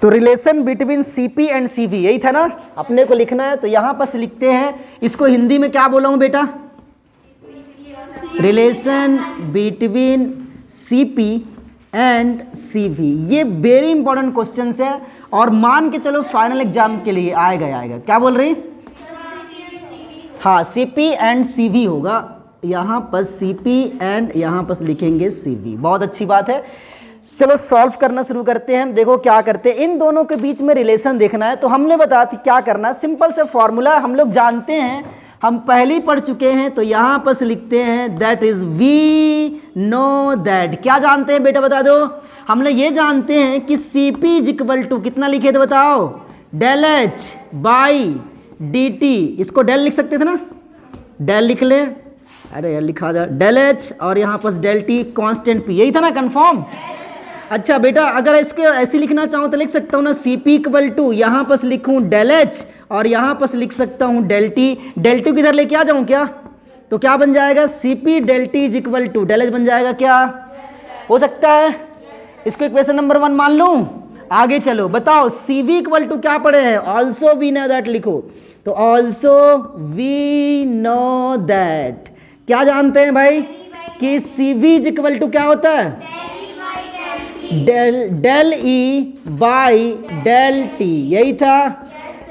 तो relation between CP and CV यही था ना, अपने को लिखना है। तो यहाँ पर लिखते हैं, इसको हिंदी में क्या बोला हूँ बेटा, relation between CP and CV. ये वेरी इंपॉर्टेंट क्वेश्चन है और मान के चलो फाइनल एग्जाम के लिए आएगा। क्या बोल रही, हाँ सीपी एंड सीवी होगा, यहाँ पर सीपी एंड यहाँ पर लिखेंगे सीवी। बहुत अच्छी बात है। चलो सॉल्व करना शुरू करते हैं। देखो क्या करते हैं, इन दोनों के बीच में रिलेशन देखना है। तो हमने बताया थी क्या करना, सिंपल से फॉर्मूला हम लोग जानते हैं, हम पहले ही पढ़ चुके हैं। तो यहाँ पर लिखते हैं that is we know that. क्या जानते हैं बेटा बता दो, हम लोग ये जानते हैं कि Cp इज इक्वल टू कितना लिखे थे बताओ, del H by D T. इसको डेल लिख सकते थे ना, डेल लिख ले, अरे यार लिखा जा डेल एच और यहाँ पर डेल टी कांस्टेंट पी, यही था ना कंफर्म। अच्छा बेटा अगर इसको ऐसे लिखना चाहूँ तो लिख सकता हूँ ना, Cp इक्वल टू यहाँ पर लिखूँ डेल एच और यहाँ पर लिख सकता हूँ डेल टी। डेल टी किधर लेके आ जाऊँ क्या, तो क्या बन जाएगा, Cp del T is equal to del H बन जाएगा। क्या हो सकता है, इसको इक्वेशन नंबर 1 मान लूँ। आगे चलो बताओ, Cv इक्वल टू क्या पढ़े हैं, ऑल्सो वी नो दैट लिखो। तो ऑल्सो वी नो दैट, क्या जानते हैं भाई कि Cv इज इक्वल टू क्या होता है, del E by del T, यही था,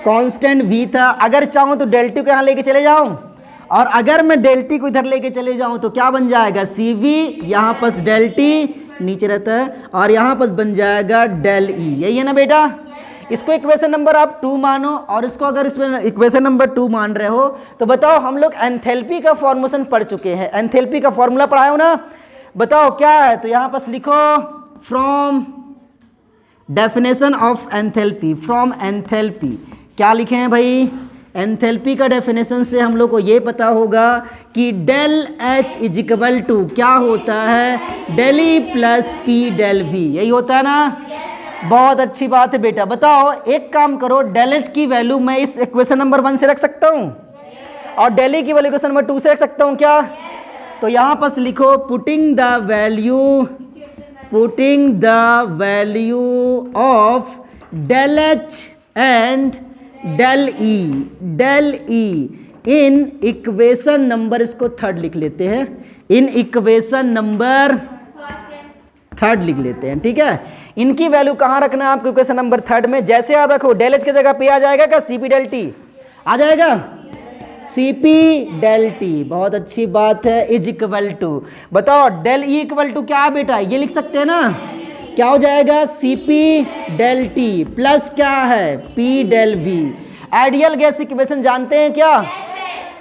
कांस्टेंट v था। अगर चाहूँ तो डेल टी को यहाँ लेके चले जाऊँ और अगर मैं डेल टी को इधर लेके चले जाऊँ तो क्या बन जाएगा, Cv यहाँ पर डेल टी नीचे रहता है और यहाँ पर बन जाएगा डेल ई, यही है ना बेटा। इसको इक्वेशन नंबर आप 2 मानो और इसको अगर इसमें इक्वेशन नंबर 2 मान रहे हो तो बताओ, हम लोग एंथैल्पी का फॉर्मेशन पढ़ चुके हैं, एंथैल्पी का फॉर्मूला पढ़ाया हो ना, बताओ क्या है। तो यहाँ पर लिखो from definition of enthalpy, from enthalpy क्या लिखे हैं भाई, एंथैल्पी का डेफिनेशन से हम लोग को ये पता होगा कि del H is equal to क्या होता है, del E plus P del V, यही होता है ना। बहुत अच्छी बात है बेटा। बताओ एक काम करो, डेल एच की वैल्यू मैं इस इक्वेशन नंबर 1 से रख सकता हूँ और डेल ई की वैल्यू इक्वेशन नंबर 2 से रख सकता हूँ क्या। तो यहाँ पर लिखो putting the value of del H and del E in equation number, इसको 3 लिख लेते हैं, इन इक्वेशन नंबर 3 लिख लेते हैं, ठीक है। इनकी वैल्यू कहाँ रखना है आपको, इक्वेशन नंबर 3 में। जैसे आप रखो डेल एच की जगह पे आ जाएगा क्या, Cp डेल टी आ जाएगा, Cp डेल टी, बहुत अच्छी बात है, इज इक्वल टू, बताओ डेल ई इक्वल टू क्या है बेटा, ये लिख सकते हैं ना, क्या हो जाएगा, Cp डेल टी प्लस क्या है, P del V। Ideal gas equation जानते हैं क्या,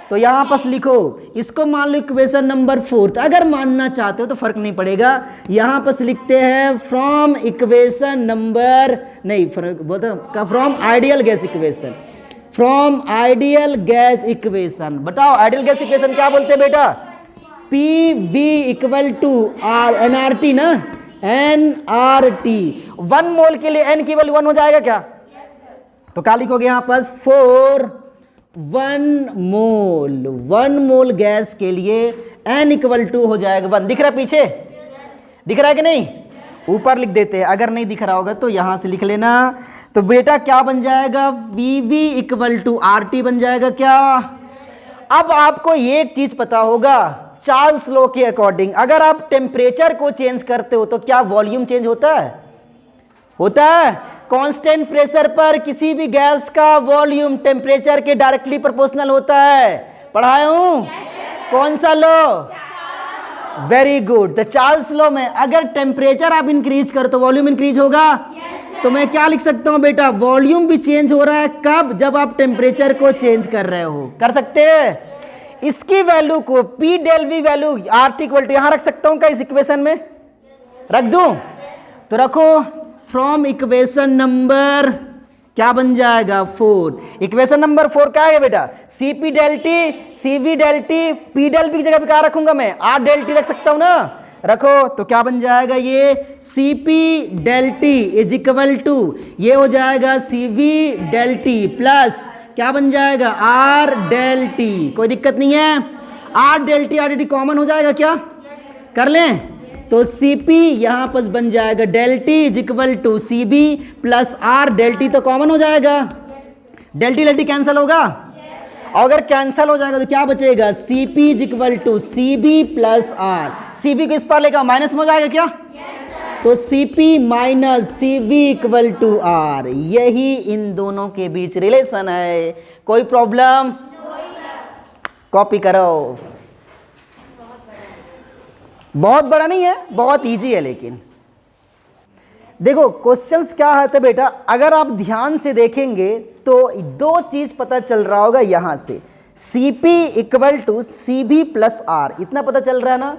तो यहाँ पर लिखो, इसको मान लो इक्वेशन नंबर 4, अगर मानना चाहते हो तो फर्क नहीं पड़ेगा। यहाँ पर लिखते हैं फ्रॉम इक्वेशन नंबर, नहीं फर्क बोलते from ideal gas equation, from ideal gas equation. बताओ आइडियल गैस इक्वेशन क्या बोलते हैं बेटा, P V equal to R N R T ना, एन आर टी। 1 मोल के लिए n की वैल्यू 1 हो जाएगा क्या, तो क्या लिखोगे यहाँ पर, 1 मोल गैस के लिए n इक्वल टू हो जाएगा 1। दिख रहा है पीछे, दिख रहा है कि नहीं, ऊपर लिख देते हैं, अगर नहीं दिख रहा होगा तो यहां से लिख लेना। तो बेटा क्या बन जाएगा, VV इक्वल टू RT बन जाएगा क्या। अब आपको एक चीज पता होगा, चार्ल्स लॉ के अकॉर्डिंग अगर आप टेम्परेचर को चेंज करते हो तो क्या वॉल्यूम चेंज होता है, होता है। कांस्टेंट प्रेशर पर किसी भी गैस का वॉल्यूम टेम्परेचर के डायरेक्टली प्रोपोर्शनल होता है, पढ़ाया हूं, कौन सा लॉ, वेरी गुड। तो चार्ल्स लॉ में अगर टेम्परेचर आप इंक्रीज करो तो वॉल्यूम इंक्रीज होगा। तो मैं क्या लिख सकता हूं बेटा, वॉल्यूम भी चेंज हो रहा है, कब, जब आप टेम्परेचर को चेंज कर रहे हो, कर सकते हैं। इसकी वैल्यू को P del V value RT equal to यहां रख सकता हूं क्या, इस इक्वेशन में रख दूं, तो रखो फ्रॉम इक्वेशन नंबर क्या बन जाएगा 4। इक्वेशन नंबर 4 क्या है बेटा, Cp del T, Cv del T, P del V की जगह पे क्या रखूंगा मैं, R डेल टी रख सकता हूं ना, रखो। तो क्या बन जाएगा ये, Cp del T is equal to, ये हो जाएगा Cv डेल टी प्लस क्या बन जाएगा, R डेल टी। कोई दिक्कत नहीं है, R डेल टी कॉमन हो जाएगा क्या, कर लें, तो Cp यहाँ पर बन जाएगा del T is equal to Cb plus R. Del T तो कॉमन हो जाएगा, डेल टी कैंसिल होगा, अगर कैंसिल हो जाएगा तो क्या बचेगा, Cp is equal to Cb plus R. Cb को इस पर लेकर माइनस में हो जाएगा क्या, तो Cp minus Cv equal to R. यही इन दोनों के बीच रिलेशन है। कोई प्रॉब्लम, कॉपी करो। बहुत बड़ा नहीं है, बहुत इजी है। लेकिन देखो क्वेश्चंस क्या है तो बेटा, अगर आप ध्यान से देखेंगे तो दो चीज पता चल रहा होगा यहां से, Cp equal to Cb plus R, इतना पता चल रहा है ना।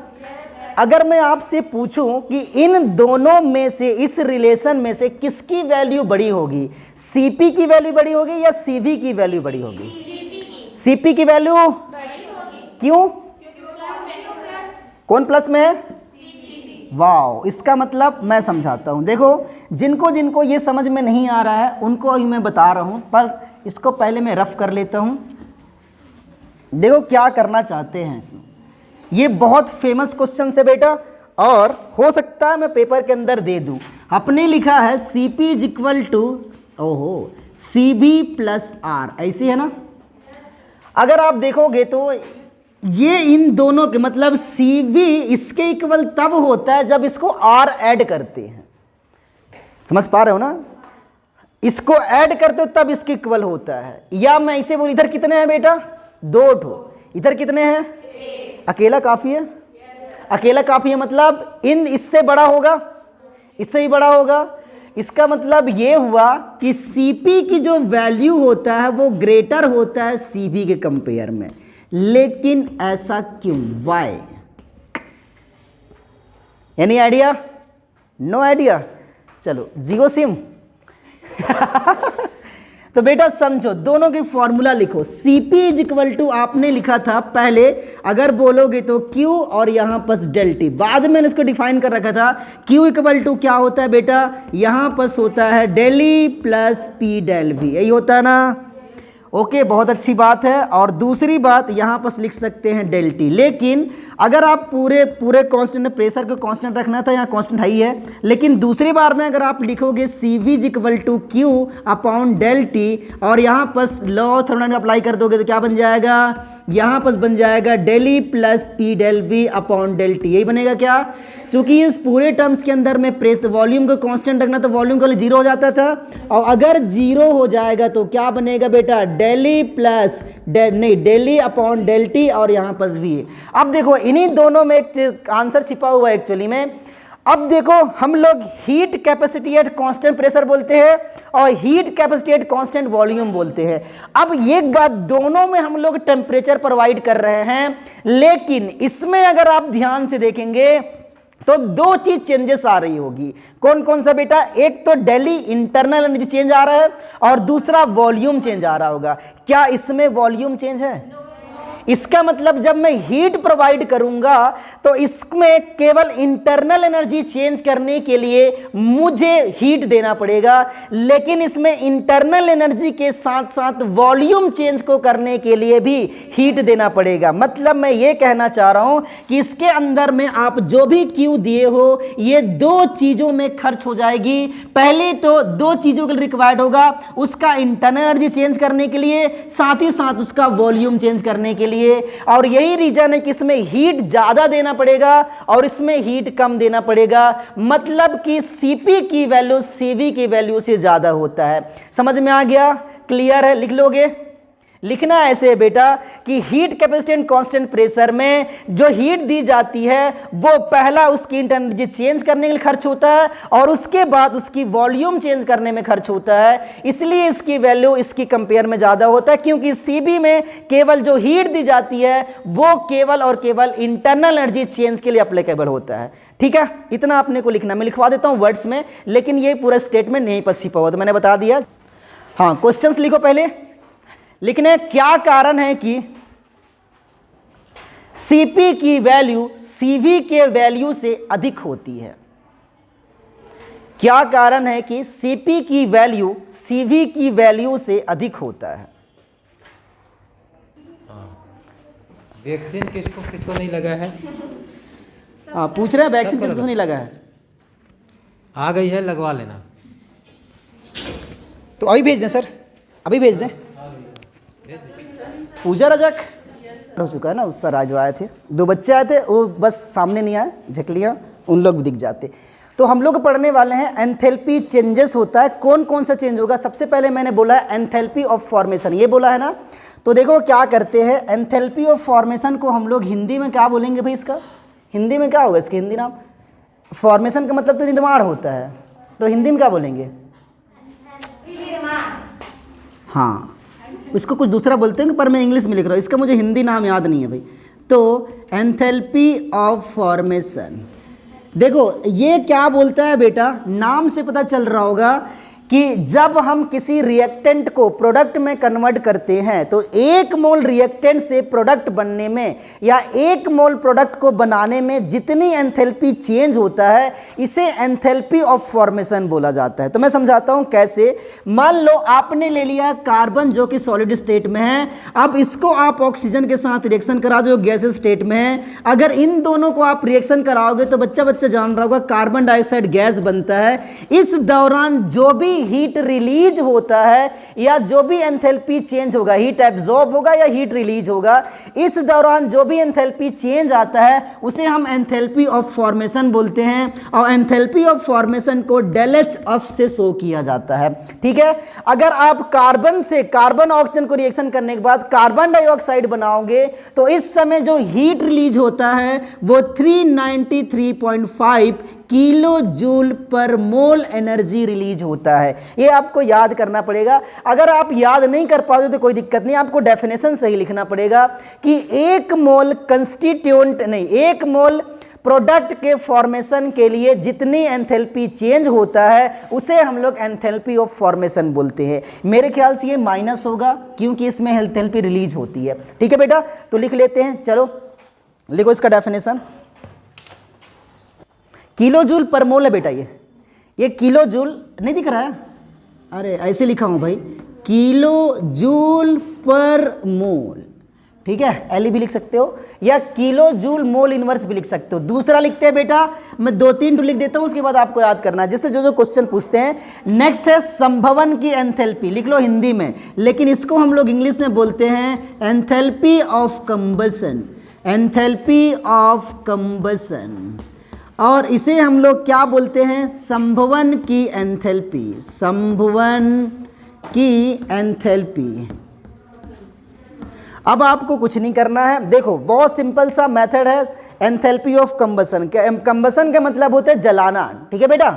अगर मैं आपसे पूछूं कि इन दोनों में से, इस रिलेशन में से किसकी वैल्यू बड़ी होगी, Cp की वैल्यू बड़ी होगी या Cv की वैल्यू बड़ी होगी? Cp की वैल्यू बड़ी होगी। क्यों? कौन प्लस में है? वाओ, इसका मतलब मैं समझाता हूं। देखो जिनको जिनको ये समझ में नहीं आ रहा है उनको अभी मैं बता रहा हूं, पर इसको पहले मैं रफ कर लेता हूं। देखो क्या करना चाहते हैं इसमें, ये बहुत फेमस क्वेश्चन है बेटा, और हो सकता है मैं पेपर के अंदर दे दूं। आपने लिखा है Cp is equal to Cb plus R, ऐसी है ना। अगर आप देखोगे तो ये इन दोनों के मतलब Cv इसके इक्वल तब होता है जब इसको R ऐड करते हैं। समझ पा रहे हो ना, इसको ऐड करते हो तब इसके इक्वल होता है। या मैं इसे बोल, इधर कितने हैं बेटा, 2 ठो, इधर कितने हैं, अकेला काफी है, अकेला काफी है, मतलब इन इससे बड़ा होगा, इससे ही बड़ा होगा। इसका मतलब ये हुआ कि Cp की जो वैल्यू होता है वो ग्रेटर होता है Cv के कंपेयर में। लेकिन ऐसा क्यों, why? Any idea? No idea? चलो जीरो सिम। तो बेटा समझो, दोनों की फॉर्मूला लिखो। Cp इज इक्वल टू आपने लिखा था पहले, अगर बोलोगे तो Q और यहां पर डेल टी, बाद में इसको डिफाइन कर रखा था। Q इक्वल टू क्या होता है बेटा, यहां पर होता है del E plus P del V, यही होता है ना। ओके, बहुत अच्छी बात है। और दूसरी बात यहाँ पर लिख सकते हैं डेल टी। लेकिन अगर आप पूरे कांस्टेंट, प्रेशर को कांस्टेंट रखना था, यहाँ कांस्टेंट हाई है, लेकिन दूसरी बार में अगर आप लिखोगे Cv equal to Q upon del T और यहाँ पर लॉ ऑफ थर्मोडायनामिक्स अप्लाई कर दोगे तो क्या बन जाएगा, यहाँ पर बन जाएगा del E plus P del V upon del T, यही बनेगा क्या। चूंकि इस पूरे टर्म्स के अंदर में प्रेस वॉल्यूम को कांस्टेंट रखना, तो वॉल्यूम का जीरो हो जाता था, और अगर जीरो हो जाएगा तो क्या बनेगा बेटा, del E plus del E upon del T और यहाँ पर वी। अब देखो इन्हीं दोनों में एक आंसर छिपा हुआ है एक्चुअली में। अब देखो हम लोग heat capacity at constant pressure बोलते हैं और heat capacity at constant volume बोलते हैं। अब एक बात, दोनों में हम लोग टेम्परेचर प्रोवाइड कर रहे हैं, लेकिन इसमें अगर आप ध्यान से देखेंगे तो दो चीज चेंजेस आ रही होगी। कौन कौन सा बेटा, एक तो डेली इंटरनल एनर्जी चेंज आ रहा है और दूसरा वॉल्यूम चेंज आ रहा होगा। क्या इसमें वॉल्यूम चेंज है? इसका मतलब जब मैं हीट प्रोवाइड करूंगा तो इसमें केवल इंटरनल एनर्जी चेंज करने के लिए मुझे हीट देना पड़ेगा, लेकिन इसमें इंटरनल एनर्जी के साथ साथ वॉल्यूम चेंज को करने के लिए भी हीट देना पड़ेगा। मतलब मैं ये कहना चाह रहा हूं कि इसके अंदर में आप जो भी क्यू दिए हो, ये दो चीजों में खर्च हो जाएगी। पहले तो दो चीजों के लिए रिक्वायर्ड होगा, उसका इंटरनल एनर्जी चेंज करने के लिए, साथ ही साथ उसका वॉल्यूम चेंज करने के लिए। और यही रीजन है कि इसमें हीट ज्यादा देना पड़ेगा और इसमें हीट कम देना पड़ेगा। मतलब कि Cp की वैल्यू Cv की वैल्यू से ज्यादा होता है। समझ में आ गया? क्लियर है? लिख लोगे? लिखना ऐसे है बेटा कि heat capacity and constant pressure में जो हीट दी जाती है वो पहला उसकी इंटरनल एनर्जी चेंज करने के लिए खर्च होता है और उसके बाद उसकी वॉल्यूम चेंज करने में खर्च होता है। इसलिए इसकी वैल्यू इसकी कंपेयर में ज्यादा होता है, क्योंकि Cb में केवल जो हीट दी जाती है वो केवल और केवल इंटरनल एनर्जी चेंज के लिए अप्लीकेबल होता है। ठीक है, इतना अपने को लिखना। मैं लिखवा देता हूं वर्ड्स में, लेकिन ये पूरा स्टेटमेंट यहीं पर छिपा हुआ, तो मैंने बता दिया। हाँ, क्वेश्चंस लिखो पहले। लिखने क्या कारण है कि Cp की वैल्यू Cv के वैल्यू से अधिक होती है? क्या कारण है कि Cp की वैल्यू Cv की वैल्यू से अधिक होता है? वैक्सीन किसको किसको नहीं लगा है? हाँ पूछ रहे हैं वैक्सीन किसको नहीं लगा है? आ गई है, लगवा लेना। तो अभी भेज दें सर, अभी भेज दें। पूजा रजक हो चुका है ना, उस सर आज आए थे, 2 बच्चे आए थे, वो बस सामने नहीं आए, झक लिया, उन लोग भी दिख जाते। तो हम लोग पढ़ने वाले हैं एंथैल्पी चेंजेस होता है, कौन कौन सा चेंज होगा। सबसे पहले मैंने बोला है एंथैल्पी ऑफ फॉर्मेशन, ये बोला है ना। तो देखो क्या करते हैं, एंथैल्पी ऑफ फॉर्मेशन को हम लोग हिंदी में क्या बोलेंगे भाई? इसका हिंदी में क्या होगा, इसके हिंदी नाम? फॉर्मेशन का मतलब तो निर्माण होता है, तो हिंदी में क्या बोलेंगे? हाँ, इसको कुछ दूसरा बोलते हैं पर मैं इंग्लिश में लिख रहा हूँ, इसका मुझे हिंदी नाम याद नहीं है भाई। तो एंथैल्पी ऑफ फॉर्मेशन, देखो ये क्या बोलता है बेटा, नाम से पता चल रहा होगा कि जब हम किसी रिएक्टेंट को प्रोडक्ट में कन्वर्ट करते हैं तो 1 मोल रिएक्टेंट से प्रोडक्ट बनने में या 1 मोल प्रोडक्ट को बनाने में जितनी एंथैल्पी चेंज होता है, इसे एंथैल्पी ऑफ फॉर्मेशन बोला जाता है। तो मैं समझाता हूं कैसे। मान लो आपने ले लिया कार्बन जो कि सॉलिड स्टेट में है, अब इसको आप ऑक्सीजन के साथ रिएक्शन करा दो, गैसेज स्टेट में है। अगर इन दोनों को आप रिएक्शन कराओगे तो बच्चा जान रहा होगा कार्बन डाइऑक्साइड गैस बनता है। इस दौरान जो भी हीट रिलीज होता है या जो भी एंथैल्पी चेंज होगा, हीट एब्जॉर्ब होगा या हीट रिलीज होगा, इस दौरान जो भी एंथैल्पी चेंज आता है उसे हम एंथैल्पी ऑफ फॉर्मेशन बोलते हैं। और एंथैल्पी ऑफ फॉर्मेशन को ΔHF से शो किया जाता है। ठीक है, अगर आप कार्बन से कार्बन ऑक्सीजन को रिएक्शन करने के बाद कार्बन डाइऑक्साइड बनाओगे तो इस समय जो हीट रिलीज होता है वो 393.5 किलो जूल पर मोल एनर्जी रिलीज होता है। ये आपको याद करना पड़ेगा। अगर आप याद नहीं कर पाते तो कोई दिक्कत नहीं, आपको डेफिनेशन सही लिखना पड़ेगा कि 1 मोल कंस्टिट्यूएंट नहीं, 1 मोल प्रोडक्ट के फॉर्मेशन के लिए जितनी एंथैल्पी चेंज होता है उसे हम लोग एंथैल्पी ऑफ फॉर्मेशन बोलते हैं। मेरे ख्याल से ये माइनस होगा क्योंकि इसमें एंथैल्पी रिलीज होती है। ठीक है बेटा, तो लिख लेते हैं, चलो लिखो इसका डेफिनेशन। किलो जूल पर मोल है बेटा, ये किलो जूल नहीं दिख रहा है? अरे ऐसे लिखा हूं भाई, किलो जूल पर मोल। ठीक है, एल भी लिख सकते हो या किलो जूल मोल इनवर्स भी लिख सकते हो। दूसरा लिखते हैं बेटा, मैं 2-3 लिख देता हूं, उसके बाद आपको याद करना है जिससे जो क्वेश्चन पूछते हैं। नेक्स्ट है संभवन की एंथैल्पी, लिख लो हिंदी में, लेकिन इसको हम लोग इंग्लिश में बोलते हैं enthalpy of combustion, enthalpy of combustion. और इसे हम लोग क्या बोलते हैं? संभवन की एंथैल्पी, संभवन की एंथैल्पी। अब आपको कुछ नहीं करना है, देखो बहुत सिंपल सा मेथड है एंथैल्पी ऑफ कंबशन। कंबशन का मतलब होता है जलाना। ठीक है बेटा,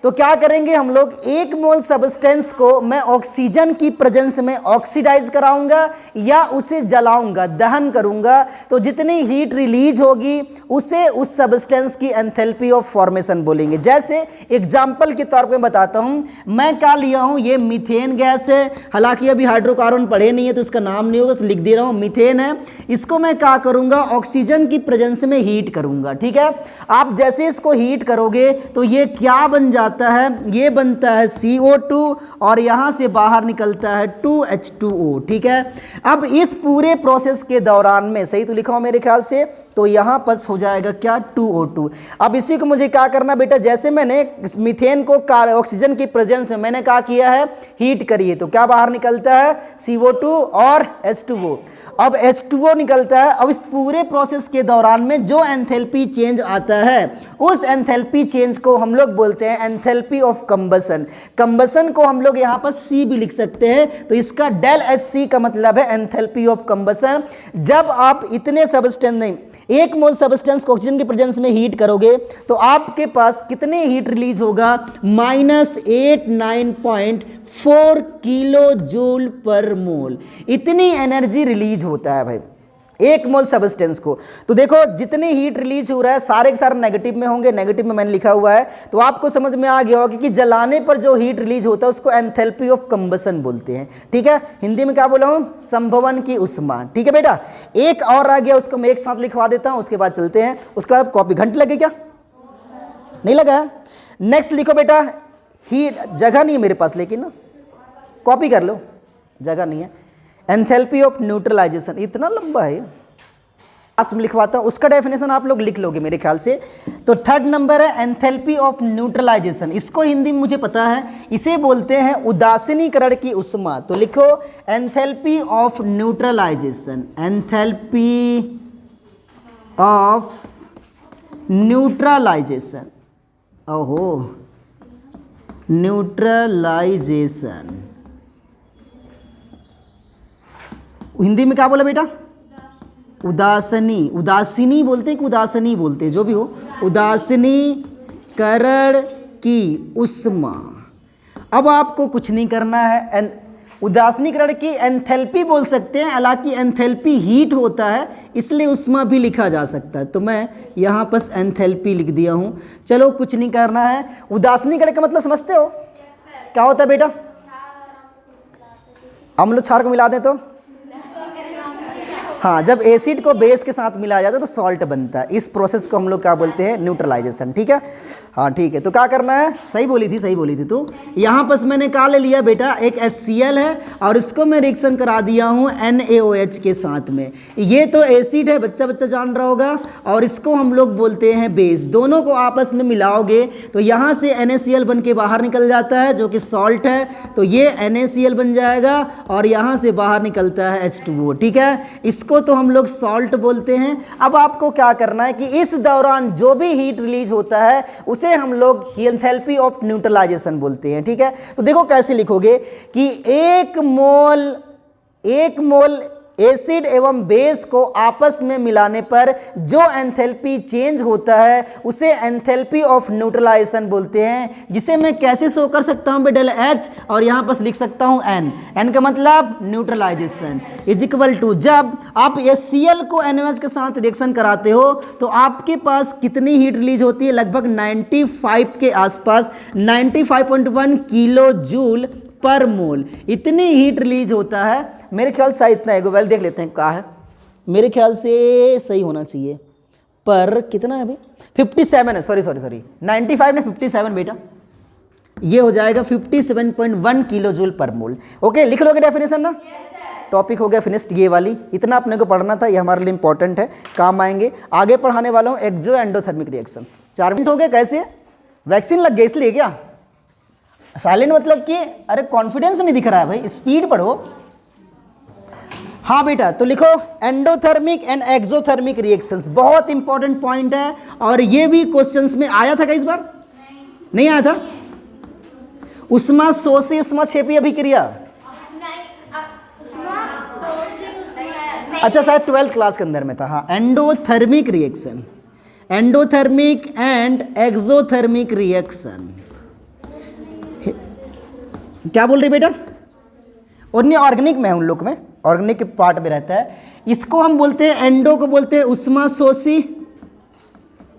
तो क्या करेंगे हम लोग, 1 मोल सब्सटेंस को मैं ऑक्सीजन की प्रेजेंस में ऑक्सीडाइज कराऊंगा या उसे जलाऊंगा, दहन करूंगा, तो जितनी हीट रिलीज होगी उसे उस सब्सटेंस की एंथैल्पी ऑफ फॉर्मेशन बोलेंगे। जैसे एग्जांपल के तौर पे बताता हूं, मैं क्या लिया हूं, ये मीथेन गैस है, हालांकि अभी हाइड्रोकार्बन पढ़े नहीं है तो इसका नाम नहीं होगा, लिख दे रहा हूं, मीथेन है। इसको मैं क्या करूंगा, ऑक्सीजन की प्रेजेंस में हीट करूंगा। ठीक है, आप जैसे इसको हीट करोगे तो ये क्या बन जाता है, ये बनता है CO2 और यहां से बाहर निकलता है 2H2O। ठीक है, अब इस पूरे प्रोसेस के दौरान में, सही तो लिखा हो मेरे ख्याल से, तो यहां पर हो जाएगा क्या, 2O2। अब इसी को मुझे क्या करना बेटा, जैसे मैंने मीथेन को ऑक्सीजन की प्रेजेंस में मैंने क्या किया है, हीट करिए, तो क्या बाहर निकलता है, CO2 और H2O। अब H2O निकलता है। अब इस पूरे प्रोसेस के दौरान में जो एंथैल्पी चेंज आता है उस एंथैल्पी चेंज को हम लोग बोलते हैं एंथैल्पी ऑफ कंबशन। कंबशन को हम लोग यहाँ पर C भी लिख सकते हैं, तो इसका ΔHC का मतलब है एंथैल्पी ऑफ कंबशन। जब आप इतने सब्सटेंस नहीं, 1 मोल सब्सटेंस को ऑक्सीजन की प्रेजेंस में हीट करोगे तो आपके पास कितने हीट रिलीज होगा, -89.4 किलो जूल पर मोल। इतनी एनर्जी रिलीज होता है भाई 1 मोल सब्सटेंस को। तो देखो जितनी हीट रिलीज हो रहा है सारे के सारे नेगेटिव में होंगे, नेगेटिव में मैंने लिखा हुआ है, तो आपको समझ में आ गया होगा कि जलाने पर जो हीट रिलीज होता है उसको एंथैल्पी ऑफ कंबशन बोलते हैं। ठीक है, हिंदी में क्या बोला हूं, संभवन की उष्मा। ठीक है बेटा, एक और आ गया, उसको मैं एक साथ लिखवा देता हूं, उसके बाद चलते हैं। उसके बाद कॉपी, घंटे लगे क्या, नहीं लगा? नेक्स्ट लिखो बेटा, हीट, जगह नहीं है मेरे पास लेकिन ना, कॉपी कर लो, जगह नहीं है। एंथैल्पी ऑफ न्यूट्रलाइजेशन, इतना लंबा है, लास्ट में लिखवाता हूँ, उसका डेफिनेशन आप लोग लिख लोगे मेरे ख्याल से। तो थर्ड नंबर है एंथैल्पी ऑफ न्यूट्रलाइजेशन। इसको हिंदी में मुझे पता है, इसे बोलते हैं उदासीनीकरण की उष्मा। तो लिखो enthalpy of neutralization, enthalpy of neutralization. ओहो, न्यूट्रलाइजेशन हिंदी में क्या बोला बेटा? उदासीनी, उदासीनी बोलते हैं कि उदासीनी बोलते हैं, जो भी हो, उदासीनीकरण की उष्मा। अब आपको कुछ नहीं करना है, उदासीनीकरण की एंथैल्पी बोल सकते हैं, हालांकि एंथैल्पी हीट होता है इसलिए उष्मा भी लिखा जा सकता है, तो मैं यहाँ बस एंथैल्पी लिख दिया हूँ। चलो कुछ नहीं करना है। उदासीनीकरण का मतलब समझते हो क्या होता है बेटा? हम लोग क्षार को मिला दें तो हाँ, जब एसिड को बेस के साथ मिलाया जाता है तो सॉल्ट बनता है। इस प्रोसेस को हम लोग क्या बोलते हैं? न्यूट्रलाइजेशन। ठीक है, हाँ ठीक है। तो क्या करना है? सही बोली थी, सही बोली थी। तो यहाँ पर मैंने क्या ले लिया बेटा? एक HCl है और इसको मैं रिएक्शन करा दिया हूँ NaOH के साथ में। ये तो एसिड है, बच्चा बच्चा जान रहा होगा, और इसको हम लोग बोलते हैं बेस। दोनों को आपस में मिलाओगे तो यहाँ से NaCl बन के बाहर निकल जाता है जो कि सॉल्ट है, तो ये NaCl बन जाएगा और यहाँ से बाहर निकलता है H2O। ठीक है, इसको तो हम लोग सॉल्ट बोलते हैं। अब आपको क्या करना है कि इस दौरान जो भी हीट रिलीज होता है उसे हम लोग एंथैल्पी ऑफ न्यूट्रलाइजेशन बोलते हैं। ठीक है, तो देखो कैसे लिखोगे कि एक मोल एसिड एवं बेस को आपस में मिलाने पर जो एंथैल्पी चेंज होता है उसे एंथैल्पी ऑफ न्यूट्रलाइजेशन बोलते हैं, जिसे मैं कैसे शो कर सकता हूं बेटा? H और यहां पर लिख सकता हूं N का मतलब न्यूट्रलाइजेशन इज इक्वल टू, जब आप HCl को NaOH के साथ रिएक्शन कराते हो तो आपके पास कितनी हीट रिलीज होती है? लगभग 95 के आसपास, 95.1 किलो जूल पर मोल इतनी हीट रिलीज होता है। मेरे ख्याल से इतना है, वेल देख लेते हैं क्या है। मेरे ख्याल से सही होना चाहिए, पर कितना है अभी? 57 है, सॉरी 95 में 57 बेटा, ये हो जाएगा 57.1 किलो जूल पर मोल। ओके, लिख लोगे डेफिनेशन ना? टॉपिक हो गया फिनिश्ड। ये वाली इतना अपने को पढ़ना था, ये हमारे लिए इंपॉर्टेंट है, काम आएंगे। आगे पढ़ाने वाला हूँ एक्सो एंडोथर्मिक रिएक्शंस। 4 मिनट हो गए। कैसे? वैक्सीन लग गई इसलिए क्या? साइलेंट मतलब कि अरे कॉन्फिडेंस नहीं दिख रहा है भाई, स्पीड पढ़ो। हाँ बेटा, तो लिखो एंडोथर्मिक एंड एक्सोथर्मिक रिएक्शंस, बहुत इंपॉर्टेंट पॉइंट है और ये भी क्वेश्चंस में आया था। इस बार नहीं आया था? उष्मा शोषी उष्मा क्षेपी अभिक्रिया, अच्छा शायद 12th क्लास के अंदर में था। हाँ, endothermic reaction, endothermic and exothermic reaction. क्या बोल रही बेटा? और नहीं, ऑर्गेनिक में है, उन लोग में ऑर्गेनिक के पार्ट में रहता है। इसको हम बोलते हैं, एंडो को बोलते हैं उष्मा शोषी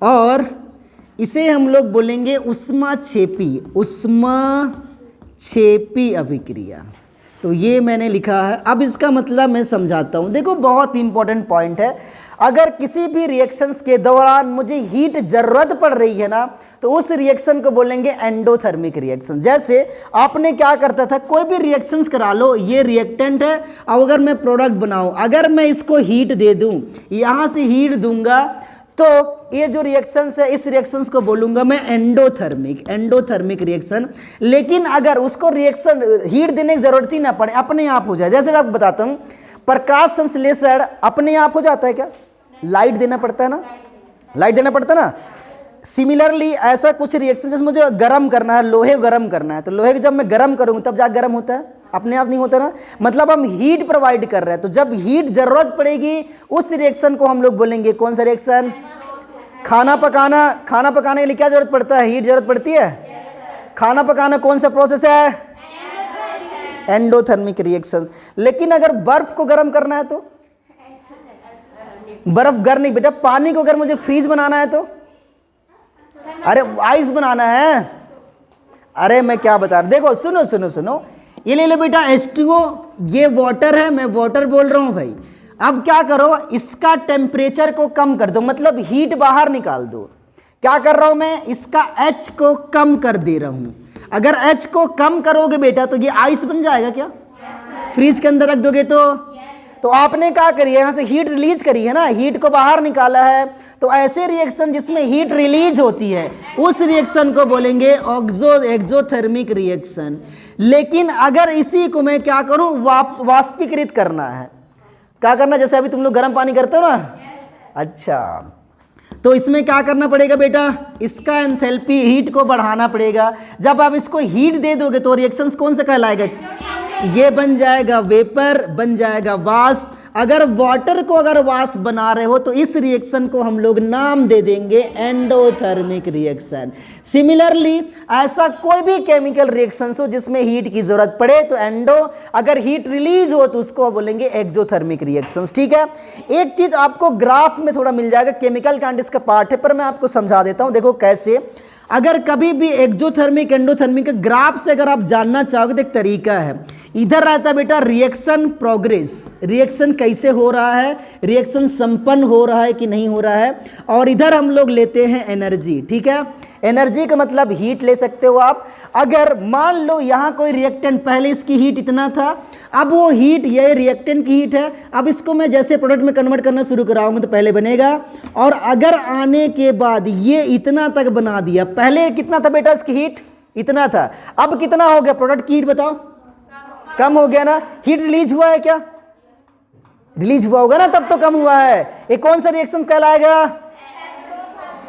और इसे हम लोग बोलेंगे उष्मा क्षेपी, उष्मा क्षेपी अभिक्रिया। तो ये मैंने लिखा है। अब इसका मतलब मैं समझाता हूँ। देखो बहुत इंपॉर्टेंट पॉइंट है, अगर किसी भी रिएक्शंस के दौरान मुझे हीट जरूरत पड़ रही है ना, तो उस रिएक्शन को बोलेंगे एंडोथर्मिक रिएक्शन। जैसे आपने क्या करता था, कोई भी रिएक्शंस करा लो, ये रिएक्टेंट है और अगर मैं प्रोडक्ट बनाऊं, अगर मैं इसको हीट दे दूं, यहाँ से हीट दूंगा, तो ये जो रिएक्शंस है इस रिएक्शंस को बोलूंगा मैं एंडोथर्मिक रिएक्शन। लेकिन अगर उसको रिएक्शन हीट देने की जरूरत ही ना पड़े, अपने आप हो जाए। जैसे मैं आपको बताता हूँ, प्रकाश संश्लेषण अपने आप हो जाता है क्या? लाइट देना पड़ता है ना, लाइट देना पड़ता है ना। सिमिलरली ऐसा कुछ रिएक्शन, जैसे मुझे गर्म करना है, लोहे को गर्म करना है, तो लोहे को जब मैं गर्म करूँगा तब जाकर गर्म होता है, अपने आप नहीं होता ना। मतलब हम हीट प्रोवाइड कर रहे हैं, तो जब हीट जरूरत पड़ेगी उस रिएक्शन को हम लोग बोलेंगे कौन सा रिएक्शन? खाना पकाना, खाना पकाने के लिए क्या जरूरत पड़ता है? हीट जरूरत पड़ती है। खाना पकाना कौन सा प्रोसेस है? Endothermic reactions. लेकिन अगर बर्फ को गर्म करना है तो बर्फ गर्म नहीं बेटा, पानी को अगर मुझे फ्रीज बनाना है तो, अरे आइस बनाना है। अरे मैं क्या बता रहा, देखो सुनो सुनो सुनो, ये ले लो बेटा H2O, ये वाटर है, मैं वाटर बोल रहा हूं भाई। अब क्या करो, इसका टेम्परेचर को कम कर दो, मतलब हीट बाहर निकाल दो। क्या कर रहा हूं मैं? इसका H को कम कर दे रहा हूं। अगर H को कम करोगे बेटा तो ये आइस बन जाएगा क्या? फ्रीज के अंदर रख दोगे तो तो आपने क्या करी है, यहाँ से हीट रिलीज करी है ना, हीट को बाहर निकाला है। तो ऐसे रिएक्शन जिसमें हीट रिलीज होती है उस रिएक्शन को बोलेंगे एक्सोथर्मिक रिएक्शन। लेकिन अगर इसी को मैं क्या करूं, वाष्पीकृत करना है, क्या करना, जैसे अभी तुम लोग गर्म पानी करते हो ना, अच्छा, तो इसमें क्या करना पड़ेगा बेटा, इसका एंथैल्पी हीट को बढ़ाना पड़ेगा। जब आप इसको हीट दे दोगे तो रिएक्शंस कौन सा कहलाएगा, ये बन जाएगा वेपर, बन जाएगा वाष्प। अगर वाटर को अगर वाष्प बना रहे हो तो इस रिएक्शन को हम लोग नाम दे देंगे एंडोथर्मिक रिएक्शन। सिमिलरली ऐसा कोई भी केमिकल रिएक्शन हो जिसमें हीट की जरूरत पड़े तो एंडो, अगर हीट रिलीज हो तो उसको बोलेंगे एक्सोथर्मिक रिएक्शंस। ठीक है, एक चीज आपको ग्राफ में थोड़ा मिल जाएगा, केमिकल काइनेटिक्स का पार्ट है पर मैं आपको समझा देता हूं। देखो कैसे, अगर कभी भी एक्सोथर्मिक एंडोथर्मिक ग्राफ से अगर आप जानना चाहोगे तो एक तरीका है, इधर रहता है बेटा रिएक्शन प्रोग्रेस, रिएक्शन कैसे हो रहा है, रिएक्शन संपन्न हो रहा है कि नहीं हो रहा है, और इधर हम लोग लेते हैं एनर्जी। ठीक है, एनर्जी का मतलब हीट ले सकते हो आप। अगर मान लो यहाँ कोई रिएक्टेंट, पहले इसकी हीट इतना था, अब वो हीट, ये रिएक्टेंट की हीट है, अब इसको मैं जैसे प्रोडक्ट में कन्वर्ट करना शुरू कराऊंगा तो पहले बनेगा, और अगर आने के बाद ये इतना तक बना दिया, पहले कितना था बेटा इसकी हीट, इतना था, अब कितना हो गया प्रोडक्ट की हीट बताओ, कम हो गया ना, हीट रिलीज हुआ है क्या, रिलीज हुआ होगा ना, तब तो कम हुआ है। ये कौन सा रिएक्शन कहलाएगा,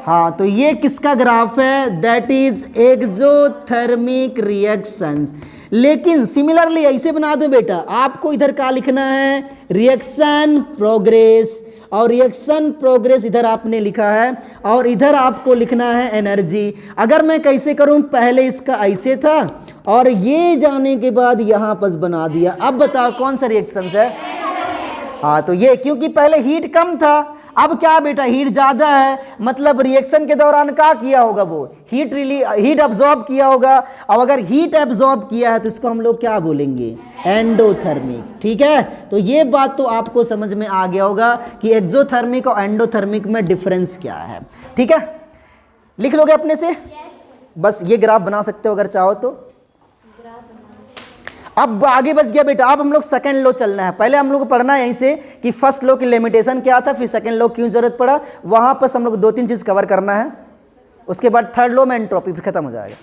हाँ, तो ये किसका ग्राफ है, दैट इज एक्सोथर्मिक रिएक्शंस। लेकिन सिमिलरली ऐसे बना दो बेटा, आपको इधर क्या लिखना है, रिएक्शन प्रोग्रेस, और रिएक्शन प्रोग्रेस इधर आपने लिखा है, और इधर आपको लिखना है एनर्जी। अगर मैं कैसे करूं, पहले इसका ऐसे था और ये जाने के बाद यहां पर बना दिया, अब बताओ कौन सा रिएक्शन है, हाँ, तो ये, क्योंकि पहले हीट कम था, अब क्या बेटा हीट ज्यादा है, मतलब रिएक्शन के दौरान क्या किया होगा, वो हीट अब्जॉर्ब किया होगा। अब अगर हीट अब्जॉर्ब किया है तो इसको हम लोग क्या बोलेंगे, एंडोथर्मिक। ठीक है, तो ये बात तो आपको समझ में आ गया होगा कि एक्सोथर्मिक और एंडोथर्मिक में डिफरेंस क्या है। ठीक है, लिख लोगे अपने से, बस ये ग्राफ बना सकते हो अगर चाहो तो। अब आगे बच गया बेटा, अब हम लोग सेकंड लॉ चलना है। पहले हम लोग को पढ़ना है यहीं से कि फर्स्ट लॉ की लिमिटेशन क्या था, फिर सेकंड लॉ क्यों जरूरत पड़ा, वहां पर हम लोग 2-3 चीज कवर करना है, उसके बाद थर्ड लॉ में एंट्रोपी, फिर खत्म हो जाएगा।